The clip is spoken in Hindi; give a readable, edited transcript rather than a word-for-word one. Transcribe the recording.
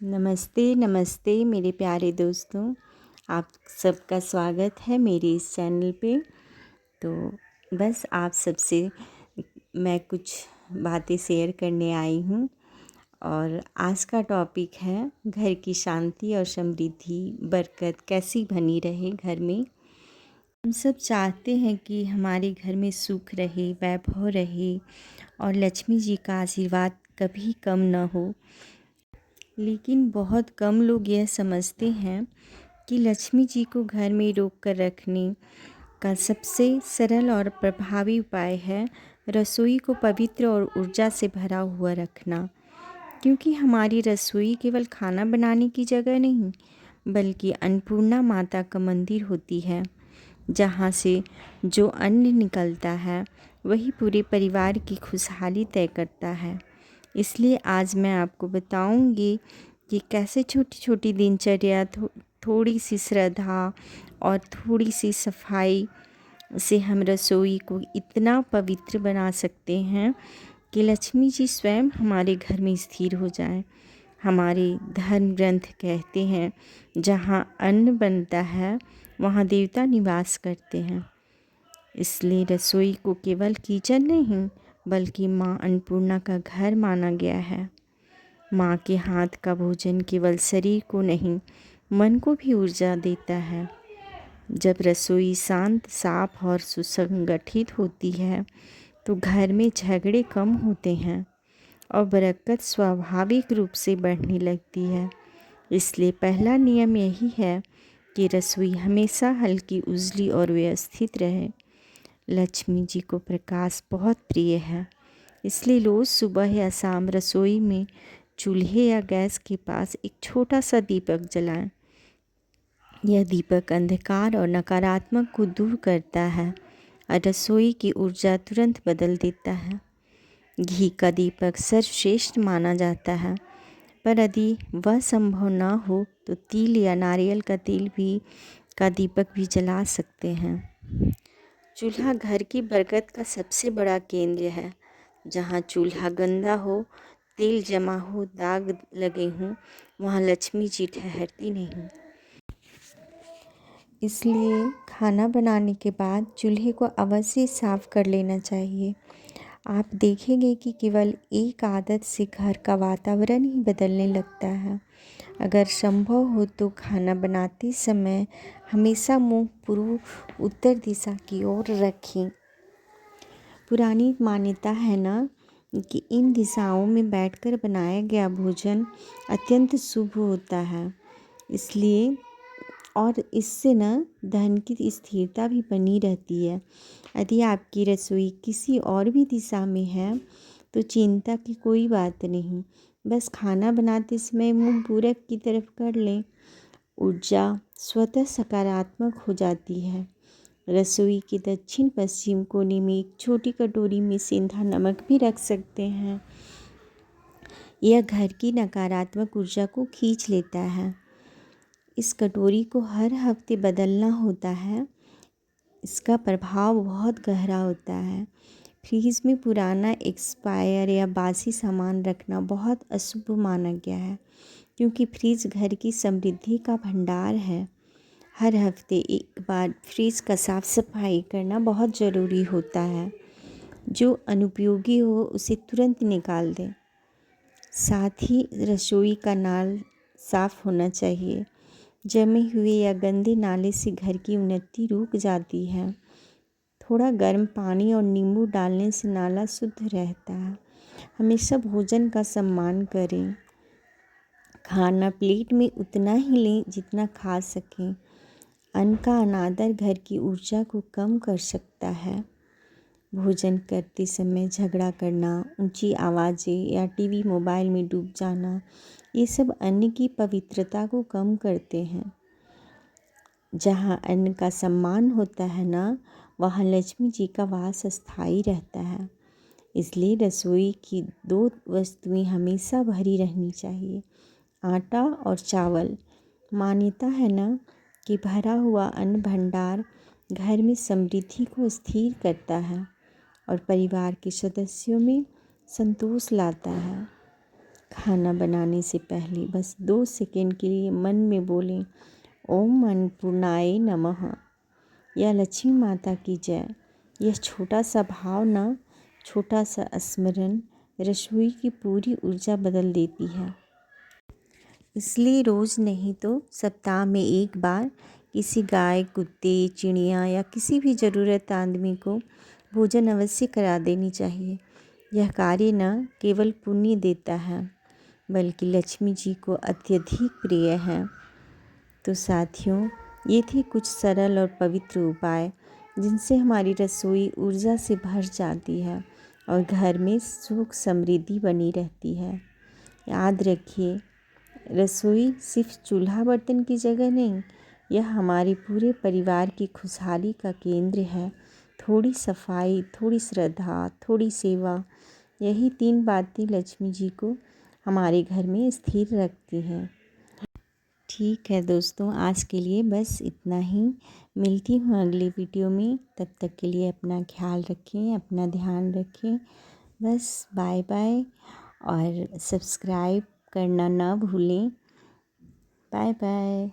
नमस्ते नमस्ते मेरे प्यारे दोस्तों। आप सबका स्वागत है मेरे इस चैनल पे। तो बस आप सबसे मैं कुछ बातें शेयर करने आई हूँ और आज का टॉपिक है घर की शांति और समृद्धि बरकत कैसी बनी रहे घर में। हम सब चाहते हैं कि हमारे घर में सुख रहे, वैभव रहे और लक्ष्मी जी का आशीर्वाद कभी कम न हो। लेकिन बहुत कम लोग यह समझते हैं कि लक्ष्मी जी को घर में रोक कर रखने का सबसे सरल और प्रभावी उपाय है रसोई को पवित्र और ऊर्जा से भरा हुआ रखना। क्योंकि हमारी रसोई केवल खाना बनाने की जगह नहीं, बल्कि अन्नपूर्णा माता का मंदिर होती है, जहाँ से जो अन्न निकलता है वही पूरे परिवार की खुशहाली तय करता है। इसलिए आज मैं आपको बताऊंगी कि कैसे छोटी छोटी दिनचर्या, थोड़ी सी श्रद्धा और थोड़ी सी सफाई से हम रसोई को इतना पवित्र बना सकते हैं कि लक्ष्मी जी स्वयं हमारे घर में स्थिर हो जाएं। हमारे धर्म ग्रंथ कहते हैं, जहाँ अन्न बनता है वहाँ देवता निवास करते हैं। इसलिए रसोई को केवल किचन नहीं, बल्कि माँ अन्नपूर्णा का घर माना गया है। माँ के हाथ का भोजन केवल शरीर को नहीं, मन को भी ऊर्जा देता है। जब रसोई शांत, साफ और सुसंगठित होती है तो घर में झगड़े कम होते हैं और बरकत स्वाभाविक रूप से बढ़ने लगती है। इसलिए पहला नियम यही है कि रसोई हमेशा हल्की, उजली और व्यवस्थित रहे। लक्ष्मी जी को प्रकाश बहुत प्रिय है, इसलिए रोज़ सुबह या शाम रसोई में चूल्हे या गैस के पास एक छोटा सा दीपक जलाएं। यह दीपक अंधकार और नकारात्मक को दूर करता है और रसोई की ऊर्जा तुरंत बदल देता है। घी का दीपक सर्वश्रेष्ठ माना जाता है, पर यदि वह संभव न हो तो तिल या नारियल का तेल भी का दीपक भी जला सकते हैं। चूल्हा घर की बरकत का सबसे बड़ा केंद्र है। जहाँ चूल्हा गंदा हो, तेल जमा हो, दाग लगे हों, वहाँ लक्ष्मी जी ठहरती नहीं। इसलिए खाना बनाने के बाद चूल्हे को अवश्य साफ कर लेना चाहिए। आप देखेंगे कि केवल एक आदत से घर का वातावरण ही बदलने लगता है। अगर संभव हो तो खाना बनाते समय हमेशा मुंह पूर्व उत्तर दिशा की ओर रखें। पुरानी मान्यता है ना कि इन दिशाओं में बैठकर बनाया गया भोजन अत्यंत शुभ होता है। इसलिए और इससे ना धन की स्थिरता भी बनी रहती है। यदि आपकी रसोई किसी और भी दिशा में है तो चिंता की कोई बात नहीं, बस खाना बनाते समय मुंह पूरब की तरफ कर लें। ऊर्जा स्वतः सकारात्मक हो जाती है। रसोई के दक्षिण पश्चिम कोने में एक छोटी कटोरी में सेंधा नमक भी रख सकते हैं। यह घर की नकारात्मक ऊर्जा को खींच लेता है। इस कटोरी को हर हफ्ते बदलना होता है। इसका प्रभाव बहुत गहरा होता है। फ्रीज में पुराना, एक्सपायर या बासी सामान रखना बहुत अशुभ माना गया है, क्योंकि फ्रिज घर की समृद्धि का भंडार है। हर हफ्ते एक बार फ्रिज का साफ सफाई करना बहुत ज़रूरी होता है। जो अनुपयोगी हो उसे तुरंत निकाल दें। साथ ही रसोई का नाल साफ होना चाहिए। जमे हुए या गंदे नाले से घर की उन्नति रुक जाती है। थोड़ा गर्म पानी और नींबू डालने से नाला शुद्ध रहता है। हमेशा भोजन का सम्मान करें। खाना प्लेट में उतना ही लें जितना खा सकें। अन्न का अनादर घर की ऊर्जा को कम कर सकता है। भोजन करते समय झगड़ा करना, ऊंची आवाज़ें या टीवी मोबाइल में डूब जाना, ये सब अन्न की पवित्रता को कम करते हैं। जहाँ अन्न का सम्मान होता है ना, वहाँ लक्ष्मी जी का वास स्थायी रहता है। इसलिए रसोई की दो वस्तुएं हमेशा भरी रहनी चाहिए, आटा और चावल। मान्यता है ना कि भरा हुआ अन्न भंडार घर में समृद्धि को स्थिर करता है और परिवार के सदस्यों में संतोष लाता है। खाना बनाने से पहले बस 2 सेकंड के लिए मन में बोलें, ओम अन्नपूर्णाय नमः या लक्ष्मी माता की जय। यह छोटा सा भावना, छोटा सा स्मरण रसोई की पूरी ऊर्जा बदल देती है। इसलिए रोज़ नहीं तो सप्ताह में एक बार किसी गाय, कुत्ते, चिड़िया या किसी भी ज़रूरत आदमी को भोजन अवश्य करा देनी चाहिए। यह कार्य न केवल पुण्य देता है बल्कि लक्ष्मी जी को अत्यधिक प्रिय है। तो साथियों, ये थे कुछ सरल और पवित्र उपाय जिनसे हमारी रसोई ऊर्जा से भर जाती है और घर में सुख समृद्धि बनी रहती है। याद रखिए, रसोई सिर्फ चूल्हा बर्तन की जगह नहीं, यह हमारे पूरे परिवार की खुशहाली का केंद्र है। थोड़ी सफाई, थोड़ी श्रद्धा, थोड़ी सेवा, यही 3 बातें लक्ष्मी जी को हमारे घर में स्थिर रखती हैं। ठीक है दोस्तों, आज के लिए बस इतना ही। मिलती हूँ अगली वीडियो में। तब तक के लिए अपना ख्याल रखें, अपना ध्यान रखें। बस बाय बाय, और सब्सक्राइब करना ना भूलें। Bye bye.